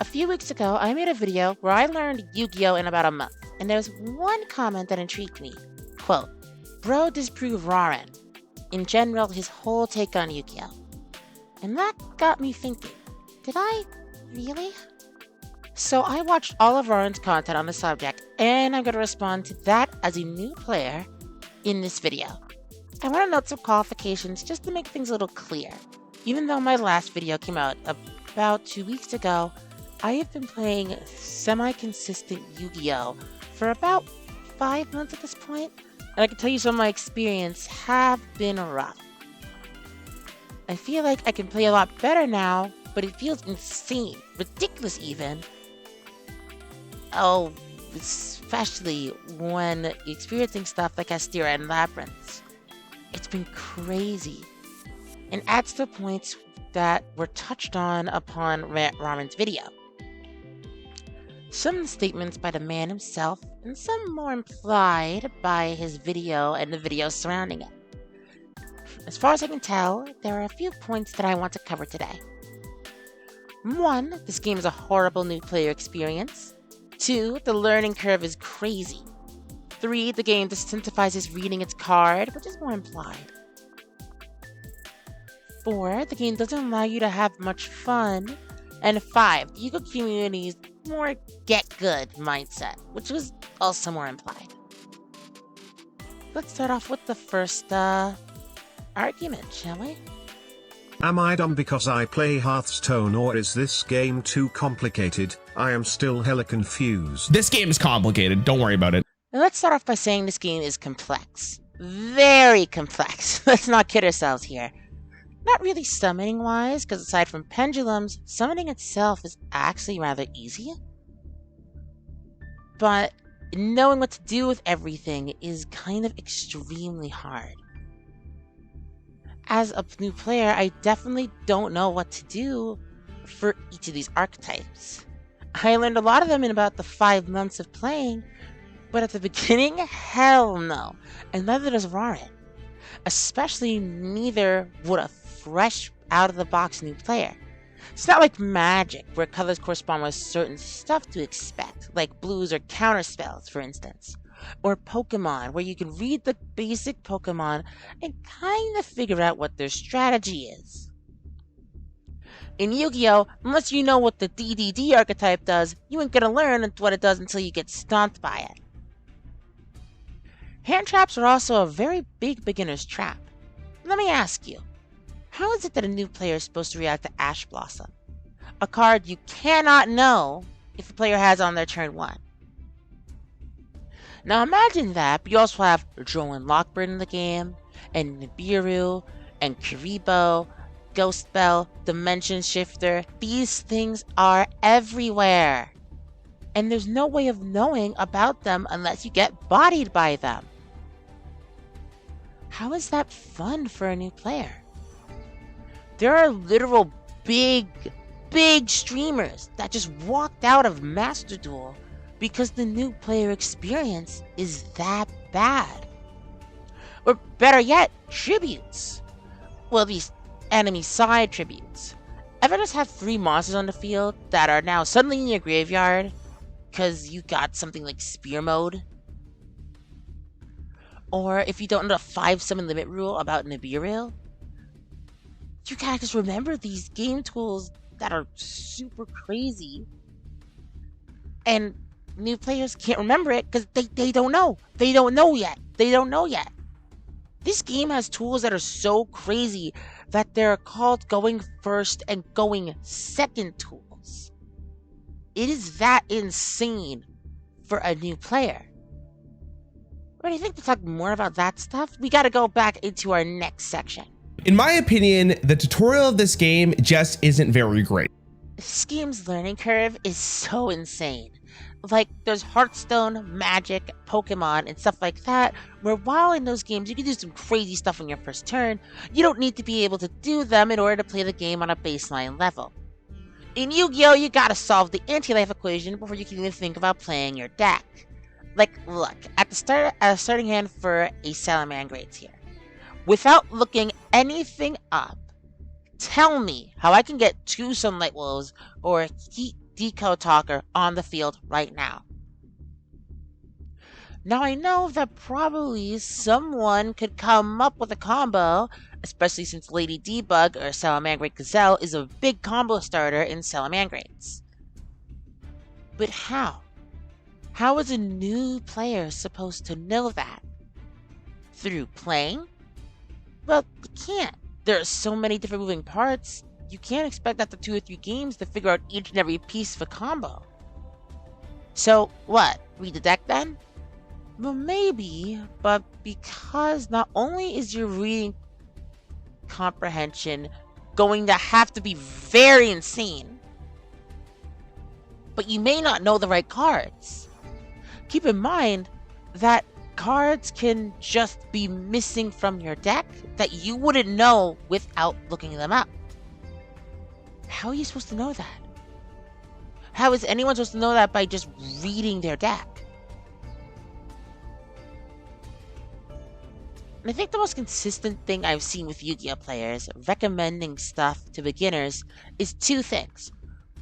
A few weeks ago, I made a video where I learned Yu-Gi-Oh in about a month, and there was one comment that intrigued me. Quote, "Bro disproved Rarran." In general, his whole take on Yu-Gi-Oh. And that got me thinking, did I really? So I watched all of Rarran's content on the subject, and I'm going to respond to that as a new player in this video. I want to note some qualifications just to make things a little clear. Even though my last video came out about 2 weeks ago, I have been playing semi-consistent Yu-Gi-Oh for about 5 months at this point, and I can tell you some of my experience have been rough. I feel like I can play a lot better now, but it feels insane, ridiculous even. Oh, especially when experiencing stuff like Astera and Labyrinths. It's been crazy, and adds to the points that were touched on upon Rarran's video. Some of the statements by the man himself, and some more implied by his video and the videos surrounding it. As far as I can tell, there are a few points that I want to cover today. 1. This game is a horrible new player experience. 2. The learning curve is crazy. 3. The game disincentivizes reading its card, which is more implied. 4. The game doesn't allow you to have much fun. And 5. The YuGiOh community's more get-good mindset, which was also more implied. Let's start off with the first argument, shall we? Am I dumb because I play Hearthstone, or is this game too complicated? I am still hella confused. This game is complicated, don't worry about it. Now let's start off by saying this game is complex. Very complex. Let's not kid ourselves here. Not really summoning-wise, because aside from pendulums, summoning itself is actually rather easy. But knowing what to do with everything is kind of extremely hard. As a new player, I definitely don't know what to do for each of these archetypes. I learned a lot of them in about the 5 months of playing, but at the beginning, hell no. And neither does Rarran. Especially neither would a fresh out-of-the-box new player. It's not like Magic, where colors correspond with certain stuff to expect, like blues or counterspells, for instance. Or Pokemon, where you can read the basic Pokemon and kind of figure out what their strategy is. In Yu-Gi-Oh, unless you know what the DDD archetype does, you ain't gonna learn what it does until you get stomped by it. Hand traps are also a very big beginner's trap. Let me ask you, how is it that a new player is supposed to react to Ash Blossom? A card you cannot know if the player has on their turn 1. Now imagine that, but you also have Joe and Lockbird in the game, and Nibiru, and Kuribo, Ghost Bell, Dimension Shifter. These things are everywhere. And there's no way of knowing about them unless you get bodied by them. How is that fun for a new player? There are literal big streamers that just walked out of Master Duel because the new player experience is that bad. Or better yet, tributes. Well, these enemy side tributes. Ever just have 3 monsters on the field that are now suddenly in your graveyard because you got something like Spear Mode? Or if you don't know the 5 summon limit rule about Nibiru, you gotta just remember these game tools that are super crazy, and new players can't remember it because they don't know. They don't know yet. This game has tools that are so crazy that they're called going first and going second tools. It is that insane for a new player. But I think to talk more about that stuff, we gotta go back into our next section. In my opinion, the tutorial of this game just isn't very great. This game's learning curve is so insane. Like, there's Hearthstone, Magic, Pokemon, and stuff like that, where while in those games you can do some crazy stuff on your first turn, you don't need to be able to do them in order to play the game on a baseline level. In Yu-Gi-Oh, you gotta solve the anti-life equation before you can even think about playing your deck. Like, look, at the starting hand for a Salamangreats here. Without looking anything up, tell me how I can get 2 Sunlight Wolves or Heat decode talker on the field right now. Now I know that probably someone could come up with a combo, especially since Lady Debug or Salamangrate Gazelle is a big combo starter in Salamangrates. But how? How is a new player supposed to know that? Through playing? Well, you can't. There are so many different moving parts, you can't expect after 2 or 3 games to figure out each and every piece of a combo. So what, read the deck then? Well, maybe, but because not only is your reading comprehension going to have to be very insane, but you may not know the right cards. Keep in mind that cards can just be missing from your deck that you wouldn't know without looking them up. How are you supposed to know that? How is anyone supposed to know that by just reading their deck? And I think the most consistent thing I've seen with Yu-Gi-Oh players recommending stuff to beginners is 2 things.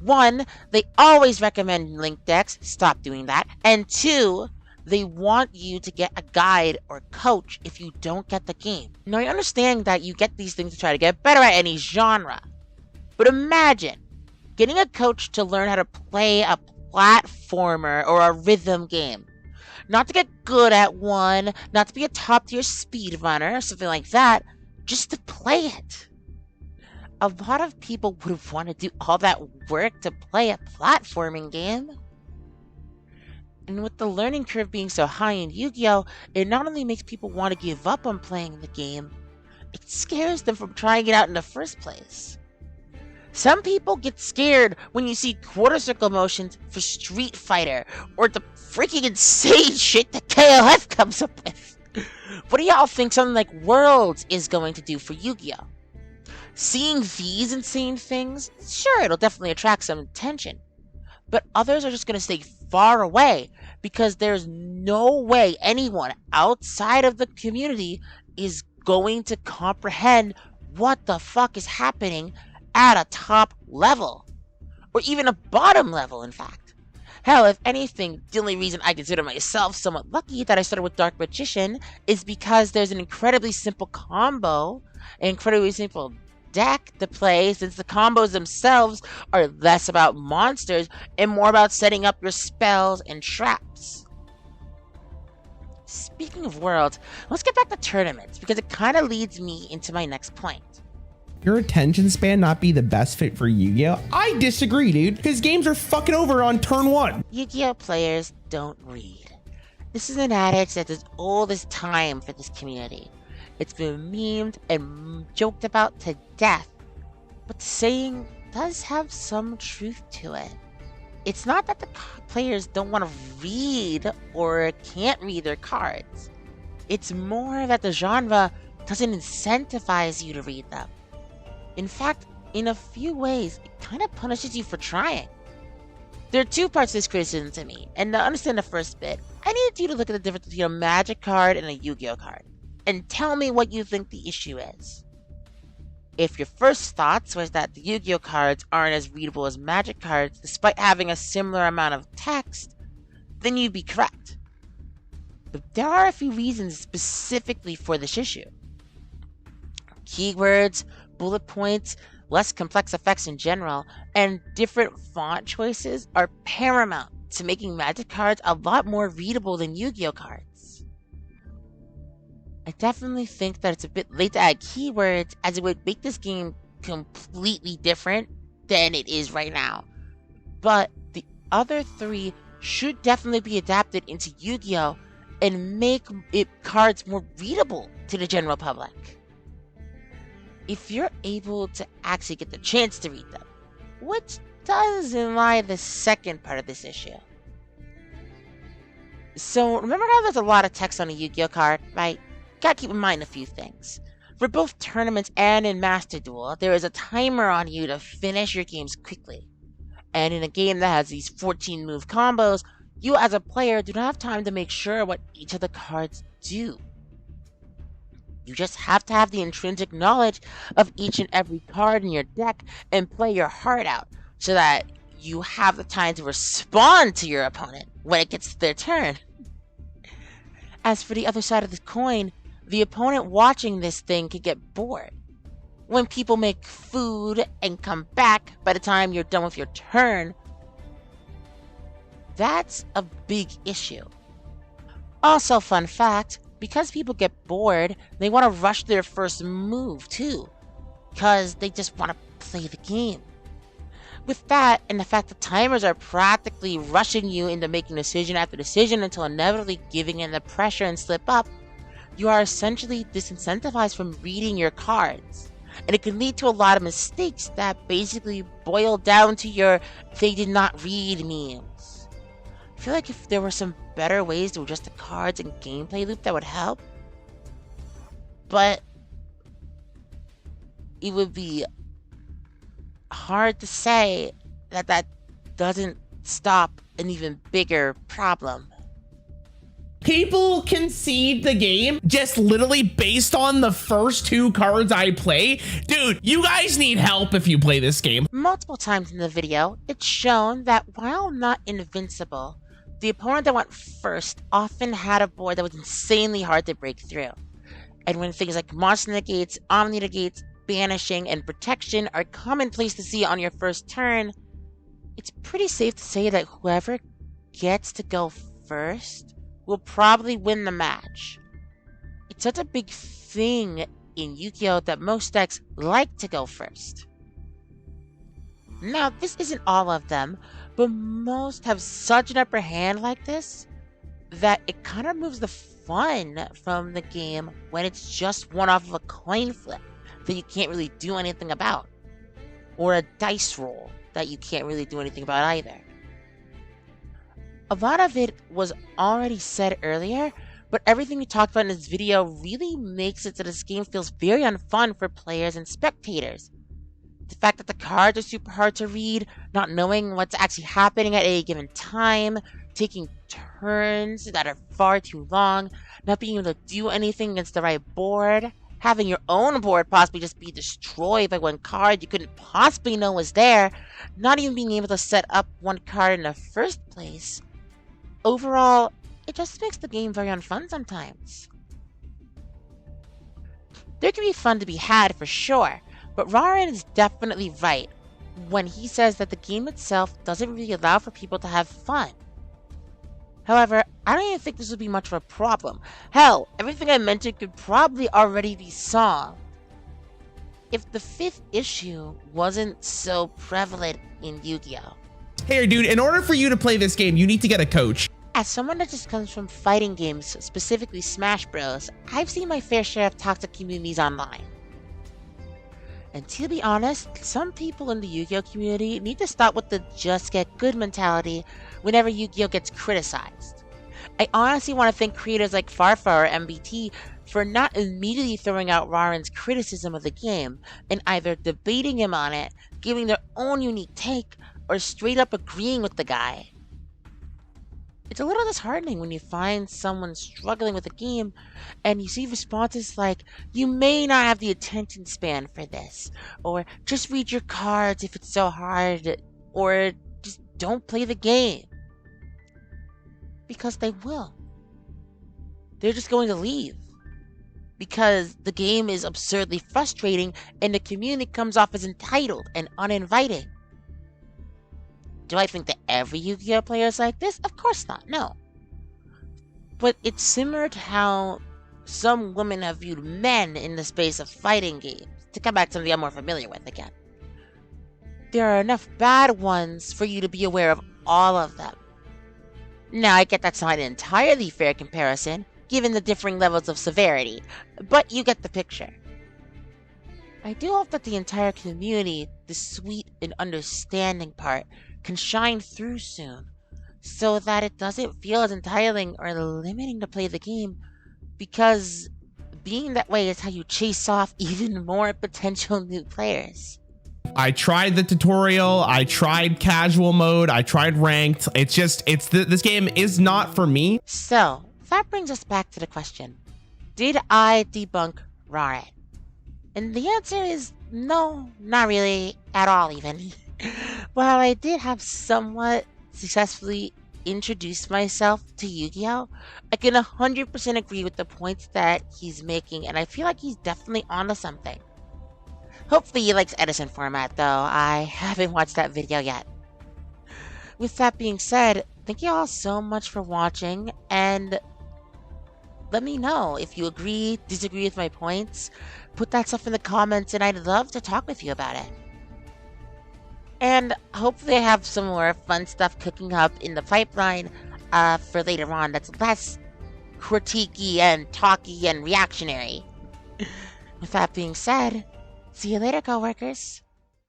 1, they always recommend linked decks, stop doing that. And 2, they want you to get a guide or coach if you don't get the game. Now I understand that you get these things to try to get better at any genre. But imagine getting a coach to learn how to play a platformer or a rhythm game. Not to get good at one, not to be a top tier speedrunner or something like that, just to play it. A lot of people would want to do all that work to play a platforming game. And with the learning curve being so high in Yu-Gi-Oh, it not only makes people want to give up on playing the game, it scares them from trying it out in the first place. Some people get scared when you see quarter circle motions for Street Fighter or the freaking insane shit that KOF comes up with. What do y'all think something like Worlds is going to do for Yu-Gi-Oh? Seeing these insane things, sure, it'll definitely attract some attention. But others are just going to stay far away because there's no way anyone outside of the community is going to comprehend what the fuck is happening at a top level, or even a bottom level, in fact. Hell, if anything, the only reason I consider myself somewhat lucky that I started with Dark Magician is because there's an incredibly simple combo, an incredibly simple deck to play, since the combos themselves are less about monsters and more about setting up your spells and traps. Speaking of Worlds, let's get back to tournaments, because it kind of leads me into my next point. Your attention span not be the best fit for Yu-Gi-Oh? I disagree, dude, because games are fucking over on turn 1. Yu-Gi-Oh players don't read. This is an adage that's as old as time for this community. It's been memed and joked about to death, but the saying does have some truth to it. It's not that the players don't want to read or can't read their cards. It's more that the genre doesn't incentivize you to read them. In fact, in a few ways, it kind of punishes you for trying. There are 2 parts to this criticism to me, and to understand the first bit, I needed you to look at the difference between a Magic card and a Yu-Gi-Oh card, and tell me what you think the issue is. If your first thoughts was that the Yu-Gi-Oh cards aren't as readable as Magic cards despite having a similar amount of text, then you'd be correct. But there are a few reasons specifically for this issue. Keywords, bullet points, less complex effects in general, and different font choices are paramount to making Magic cards a lot more readable than Yu-Gi-Oh cards. I definitely think that it's a bit late to add keywords, as it would make this game completely different than it is right now. But the other 3 should definitely be adapted into Yu-Gi-Oh and make it cards more readable to the general public. If you're able to actually get the chance to read them, which does imply the second part of this issue. So remember how there's a lot of text on a Yu-Gi-Oh card, right? Gotta keep in mind a few things. For both tournaments and in Master Duel, there is a timer on you to finish your games quickly. And in a game that has these 14 move combos, you as a player do not have time to make sure what each of the cards do. You just have to have the intrinsic knowledge of each and every card in your deck and play your heart out so that you have the time to respond to your opponent when it gets to their turn. As for the other side of the coin, the opponent watching this thing could get bored. When people make food and come back by the time you're done with your turn, that's a big issue. Also, fun fact, because people get bored, they want to rush their first move too, because they just want to play the game. With that, and the fact that timers are practically rushing you into making decision after decision until inevitably giving in the pressure and slip up, you are essentially disincentivized from reading your cards. And it can lead to a lot of mistakes that basically boil down to your "they did not read" memes. I feel like if there were some better ways to adjust the cards and gameplay loop, that would help. But it would be hard to say that that doesn't stop an even bigger problem. People concede the game just literally based on the first 2 cards I play. Dude, you guys need help if you play this game. Multiple times in the video, it's shown that while not invincible, the opponent that went first often had a board that was insanely hard to break through. And when things like monster negates, omni negates, banishing, and protection are commonplace to see on your first turn, it's pretty safe to say that whoever gets to go first will probably win the match. It's such a big thing in YuGiOh that most decks like to go first. Now, this isn't all of them, but most have such an upper hand like this that it kind of removes the fun from the game when it's just one off of a coin flip that you can't really do anything about, or a dice roll that you can't really do anything about either. A lot of it was already said earlier, but everything we talked about in this video really makes it so this game feels very unfun for players and spectators. The fact that the cards are super hard to read, not knowing what's actually happening at any given time, taking turns that are far too long, not being able to do anything against the right board, having your own board possibly just be destroyed by one card you couldn't possibly know was there, not even being able to set up one card in the first place. Overall, it just makes the game very unfun sometimes. There can be fun to be had for sure, but Rarran is definitely right when he says that the game itself doesn't really allow for people to have fun. However, I don't even think this would be much of a problem. Hell, everything I mentioned could probably already be solved if the 5th issue wasn't so prevalent in YuGiOh. Hey, dude, in order for you to play this game, you need to get a coach. As someone that just comes from fighting games, specifically Smash Bros, I've seen my fair share of toxic communities online. And to be honest, some people in the YuGiOh community need to stop with the just get good mentality whenever YuGiOh gets criticized. I honestly want to thank creators like Farfa or MBT for not immediately throwing out Rarran's criticism of the game and either debating him on it, giving their own unique take, or straight up agreeing with the guy. It's a little disheartening when you find someone struggling with a game and you see responses like, "You may not have the attention span for this," or "Just read your cards if it's so hard," or "Just don't play the game." Because they will. They're just going to leave. Because the game is absurdly frustrating and the community comes off as entitled and uninviting. Do I think that every YuGiOh player is like this? Of course not, no. But it's similar to how some women have viewed men in the space of fighting games, to come back to something I'm more familiar with again. There are enough bad ones for you to be aware of all of them. Now, I get that's not an entirely fair comparison, given the differing levels of severity, but you get the picture. I do hope that the entire community, the sweet and understanding part, can shine through soon, so that it doesn't feel as entitling or limiting to play the game, because being that way is how you chase off even more potential new players. I tried the tutorial, I tried casual mode, I tried ranked. This game is not for me. So, that brings us back to the question, did I debunk Rarran? And the answer is no, not really, at all even. While I did have somewhat successfully introduced myself to Yu-Gi-Oh, I can 100% agree with the points that he's making, and I feel like he's definitely onto something. Hopefully he likes Edison format, though. I haven't watched that video yet. With that being said, thank you all so much for watching, and let me know if you agree, disagree with my points. Put that stuff in the comments, and I'd love to talk with you about it. And hopefully I have some more fun stuff cooking up in the pipeline for later on that's less critiquey and talky and reactionary. With that being said, see you later, coworkers.